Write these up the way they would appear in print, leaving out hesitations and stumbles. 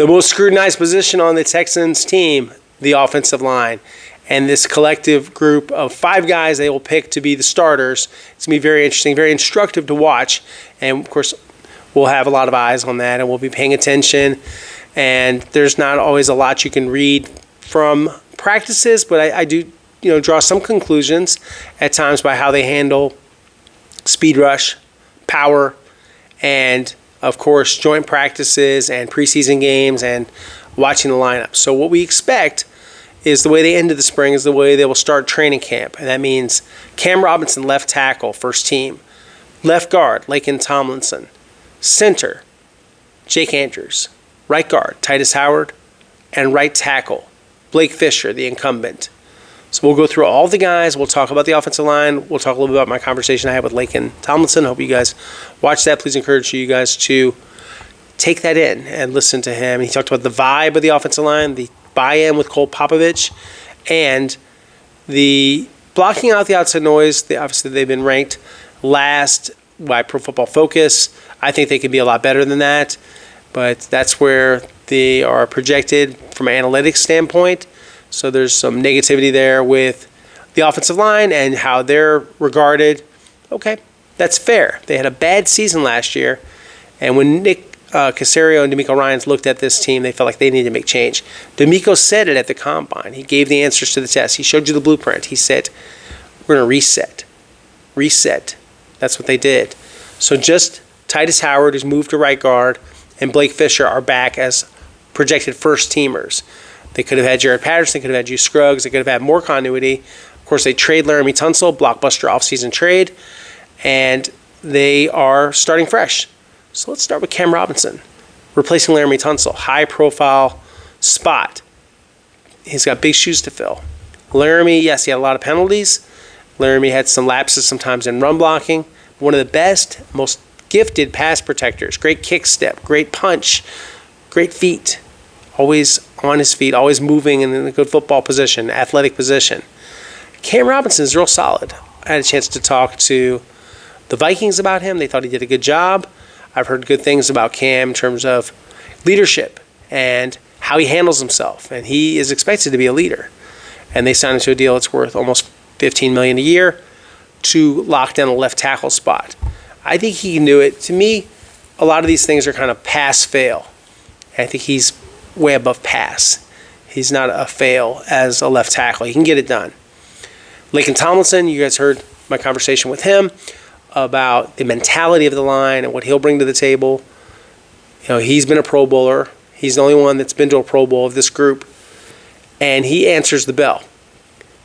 The most scrutinized position on the Texans team, the offensive line. And this collective group of 5 guys they will pick to be the starters. It's going to be very interesting, very instructive to watch. And, of course, we'll have a lot of eyes on that, and we'll be paying attention. And there's not always a lot you can read from practices, but I do draw some conclusions at times by how they handle speed rush, power, and, of course, joint practices and preseason games and watching the lineup. So what we expect is the way they ended the spring is the way they will start training camp. And that means Cam Robinson, left tackle, first team. Left guard, Laken Tomlinson. Center, Jake Andrews. Right guard, Titus Howard. And right tackle, Blake Fisher, the incumbent. So we'll go through all the guys. We'll talk about the offensive line. We'll talk a little bit about my conversation I had with Laken Tomlinson. Hope you guys watch that. Please encourage you guys to take that in and listen to him. He talked about the vibe of the offensive line, the buy-in with Cole Popovich, and the blocking out the outside noise. Obviously, they've been ranked last by Pro Football Focus. I think they could be a lot better than that, but that's where they are projected from an analytics standpoint. So there's some negativity there with the offensive line and how they're regarded. Okay, that's fair. They had a bad season last year, and when Nick Caserio and D'Amico Ryans looked at this team, they felt like they needed to make change. D'Amico said it at the combine. He gave the answers to the test. He showed you the blueprint. He said, we're going to reset. Reset. That's what they did. So just Titus Howard, who's moved to right guard, and Blake Fisher are back as projected first teamers. They could have had Jared Patterson. They could have had Hugh Scruggs. They could have had more continuity. Of course, they trade Laremy Tunsil, blockbuster offseason trade, and they are starting fresh. So let's start with Cam Robinson, replacing Laremy Tunsil. High-profile spot. He's got big shoes to fill. Laremy, yes, he had a lot of penalties. Laremy had some lapses sometimes in run blocking. One of the best, most gifted pass protectors. Great kick step, great punch, great feet. Always on his feet, always moving in a good football position, athletic position. Cam Robinson is real solid. I had a chance to talk to the Vikings about him. They thought he did a good job. I've heard good things about Cam in terms of leadership and how he handles himself. And he is expected to be a leader. And they signed him to a deal that's worth almost $15 million a year to lock down a left tackle spot. I think he can do it. To me, a lot of these things are kind of pass-fail. I think he's way above pass. He's not a fail as a left tackle. He can get it done. Laken Tomlinson, you guys heard my conversation with him about the mentality of the line and what he'll bring to the table. He's been a Pro Bowler. He's the only one that's been to a Pro Bowl of this group. And he answers the bell.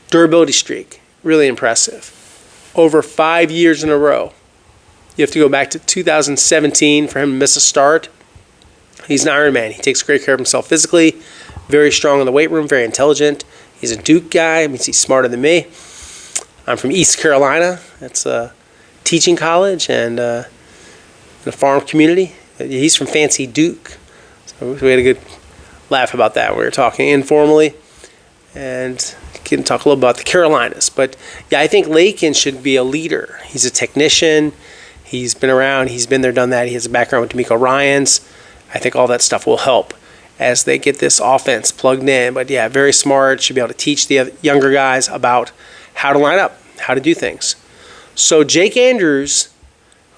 Durability streak, really impressive. Over 5 years in a row. You have to go back to 2017 for him to miss a start. He's an Iron Man. He takes great care of himself physically. Very strong in the weight room, very intelligent. He's a Duke guy. It means he's smarter than me. I'm from East Carolina. That's a teaching college and in a farm community. He's from fancy Duke. So we had a good laugh about that. We were talking informally and can talk a little about the Carolinas. But yeah, I think Laken should be a leader. He's a technician. He's been around. He's been there, done that. He has a background with D'Amico Ryans. I think all that stuff will help as they get this offense plugged in. But yeah, very smart. Should be able to teach the younger guys about how to line up, how to do things. So Jake Andrews,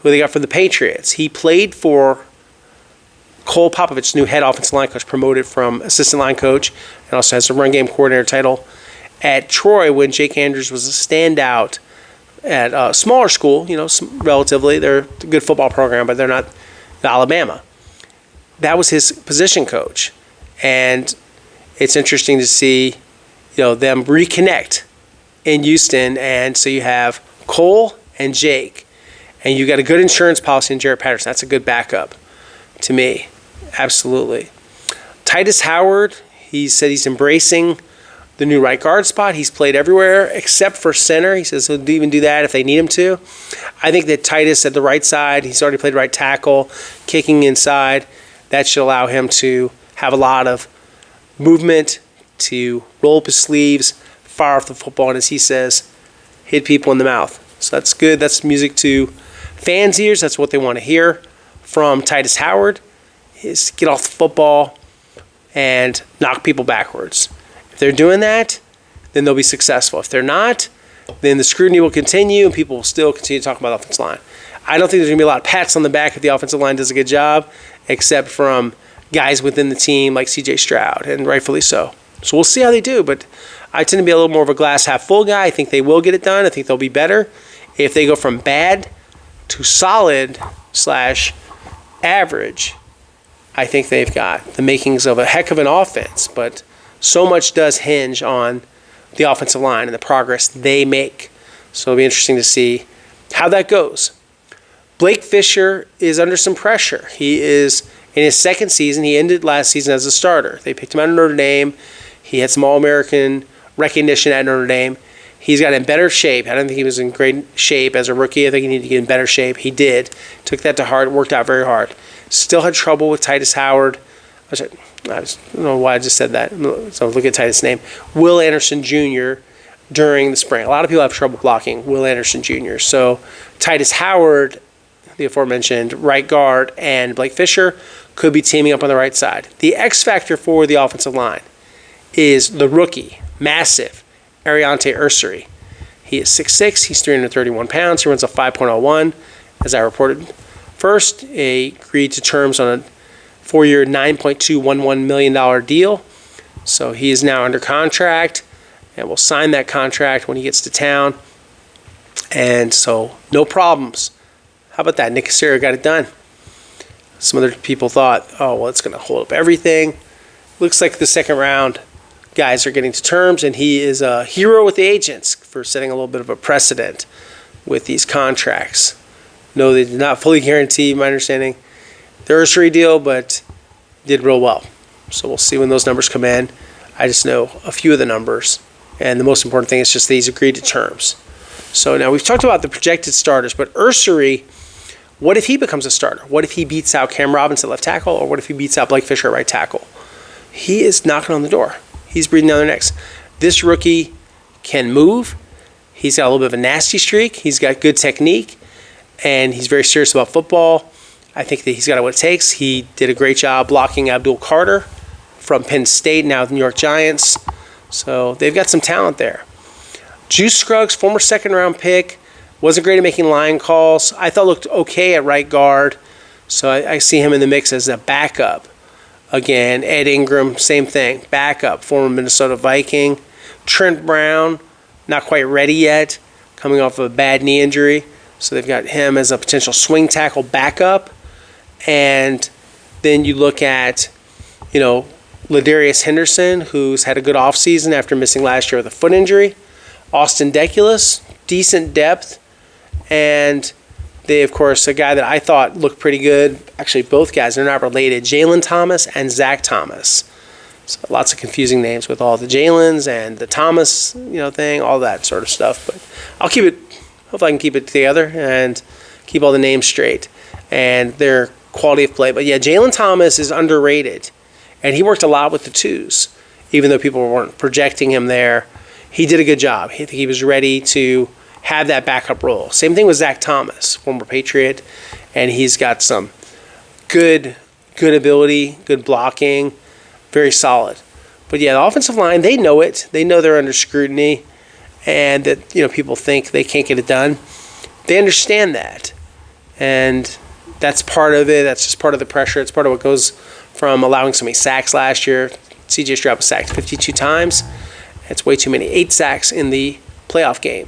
who they got for the Patriots, he played for Cole Popovich, new head offensive line coach, promoted from assistant line coach, and also has a run game coordinator title at Troy when Jake Andrews was a standout at a smaller school, relatively. They're a good football program, but they're not Alabama. That was his position coach. And it's interesting to see, them reconnect in Houston. And so you have Cole and Jake, and you got a good insurance policy in Jared Patterson. That's a good backup to me. Absolutely. Titus Howard, he said he's embracing the new right guard spot. He's played everywhere except for center. He says he'll even do that if they need him to. I think that Titus at the right side, he's already played right tackle, kicking inside. That should allow him to have a lot of movement, to roll up his sleeves, fire off the football, and as he says, hit people in the mouth. So that's good. That's music to fans' ears. That's what they want to hear from Titus Howard, is get off the football and knock people backwards. If they're doing that, then they'll be successful. If they're not, then the scrutiny will continue and people will still continue to talk about the offensive line. I don't think there's going to be a lot of pats on the back if the offensive line does a good job, except from guys within the team like C.J. Stroud, and rightfully so. So we'll see how they do, but I tend to be a little more of a glass half full guy. I think they will get it done. I think they'll be better. If they go from bad to solid / average, I think they've got the makings of a heck of an offense, but so much does hinge on the offensive line and the progress they make. So it'll be interesting to see how that goes. Blake Fisher is under some pressure. He is in his second season. He ended last season as a starter. They picked him out of Notre Dame. He had some All-American recognition at Notre Dame. He's got in better shape. I don't think he was in great shape as a rookie. I think he needed to get in better shape. He did. Took that to heart. Worked out very hard. Still had trouble with Titus Howard. I don't know why I just said that. So look at Titus' name. Will Anderson Jr. during the spring. A lot of people have trouble blocking Will Anderson Jr. So Titus Howard, the aforementioned right guard, and Blake Fisher could be teaming up on the right side. The X factor for the offensive line is the rookie, massive, Ariante Ursery. He is 6'6", he's 331 pounds, he runs a 5.01, as I reported. First, he agreed to terms on a 4-year, $9.211 million deal. So he is now under contract, and will sign that contract when he gets to town. And so, no problems. How about that? Nick Caserio got it done. Some other people thought, oh, well, it's going to hold up everything. Looks like the second round guys are getting to terms, and he is a hero with the agents for setting a little bit of a precedent with these contracts. No, they did not fully guarantee, my understanding, the Ursery deal, but did real well. So we'll see when those numbers come in. I just know a few of the numbers, and the most important thing is just these agreed to terms. So now we've talked about the projected starters, but Ursery, what if he becomes a starter? What if he beats out Cam Robinson at left tackle, or what if he beats out Blake Fisher at right tackle? He is knocking on the door. He's breathing down their necks. This rookie can move. He's got a little bit of a nasty streak. He's got good technique, and he's very serious about football. I think that he's got what it takes. He did a great job blocking Abdul Carter from Penn State, now the New York Giants. So they've got some talent there. Juice Scruggs, former second-round pick, wasn't great at making line calls. I thought looked okay at right guard. So I see him in the mix as a backup. Again, Ed Ingram, same thing. Backup, former Minnesota Viking. Trent Brown, not quite ready yet, coming off of a bad knee injury. So they've got him as a potential swing tackle backup. And then you look at, Ladarius Henderson, who's had a good offseason after missing last year with a foot injury. Austin Deculus, decent depth. And they, of course, a guy that I thought looked pretty good. Actually, both guys, they're not related. Jalen Thomas and Zach Thomas. So lots of confusing names with all the Jalen's and the Thomas, thing, all that sort of stuff. But I'll keep it, hopefully I can keep it together and keep all the names straight and their quality of play. But yeah, Jalen Thomas is underrated. And he worked a lot with the twos. Even though people weren't projecting him there, he did a good job. I think he was ready to have that backup role. Same thing with Zach Thomas, former Patriot, and he's got some good ability, good blocking, very solid. But yeah, the offensive line, they know it. They know they're under scrutiny, and that people think they can't get it done. They understand that, and that's part of it. That's just part of the pressure. It's part of what goes from allowing so many sacks last year. C.J. Stroud was sacked 52 times. It's way too many. 8 sacks in the playoff game.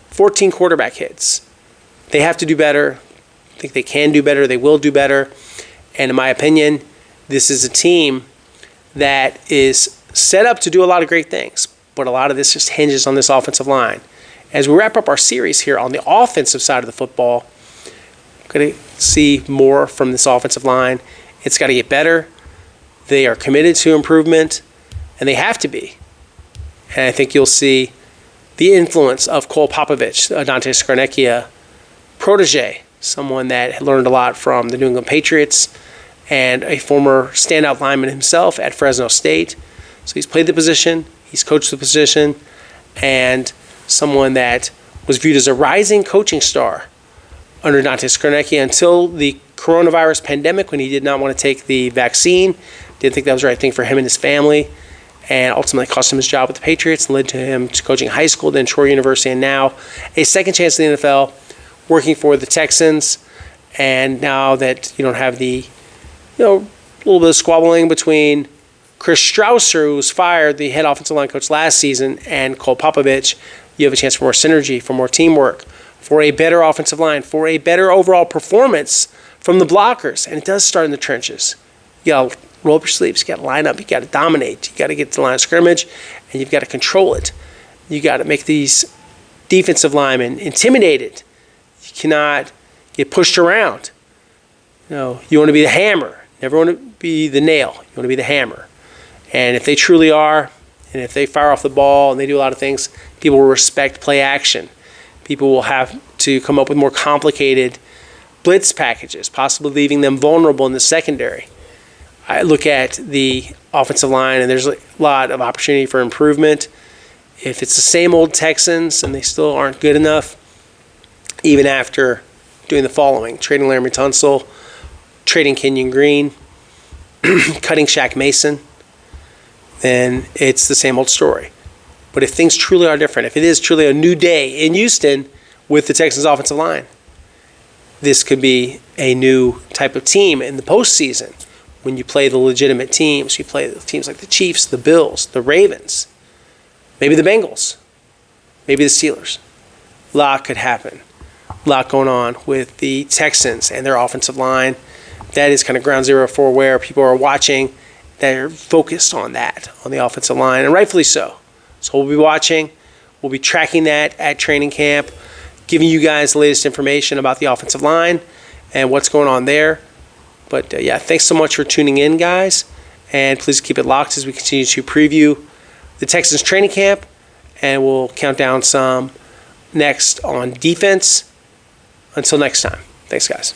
14 quarterback hits. They have to do better. I think they can do better. They will do better. And in my opinion, this is a team that is set up to do a lot of great things. But a lot of this just hinges on this offensive line. As we wrap up our series here on the offensive side of the football, we're going to see more from this offensive line. It's got to get better. They are committed to improvement, and they have to be. And I think you'll see the influence of Cole Popovich, Dante Scarnecchia protege, someone that had learned a lot from the New England Patriots and a former standout lineman himself at Fresno State. So he's played the position, he's coached the position, and someone that was viewed as a rising coaching star under Dante Scarnecchia until the coronavirus pandemic, when he did not want to take the vaccine, Didn't think that was the right thing for him and his family, and ultimately cost him his job with the Patriots and led to him to coaching high school, then Troy University, and now a second chance in the NFL, working for the Texans. And now that you don't have the, little bit of squabbling between Chris Strausser, who was fired, the head offensive line coach last season, and Cole Popovich, you have a chance for more synergy, for more teamwork, for a better offensive line, for a better overall performance from the blockers. And it does start in the trenches. You got to roll up your sleeves. You got to line up. You got to dominate. You got to get to the line of scrimmage, and you've got to control it. You got to make these defensive linemen intimidated. You cannot get pushed around. You want to be the hammer. Never want to be the nail. You want to be the hammer. And if they truly are, and if they fire off the ball and they do a lot of things, people will respect play action. People will have to come up with more complicated blitz packages, possibly leaving them vulnerable in the secondary. I look at the offensive line, and there's a lot of opportunity for improvement. If it's the same old Texans and they still aren't good enough, even after doing the following: trading Laremy Tunsil, trading Kenyon Green, cutting Shaq Mason, then it's the same old story. But if things truly are different, if it is truly a new day in Houston with the Texans offensive line, this could be a new type of team in the postseason when you play the legitimate teams. You play the teams like the Chiefs, the Bills, the Ravens, maybe the Bengals, maybe the Steelers. A lot could happen. A lot going on with the Texans and their offensive line. That is kind of ground zero for where people are watching. They're focused on that, on the offensive line, and rightfully so. So we'll be watching. We'll be tracking that at training camp, giving you guys the latest information about the offensive line and what's going on there. But, thanks so much for tuning in, guys. And please keep it locked as we continue to preview the Texans training camp. And we'll count down some next on defense. Until next time. Thanks, guys.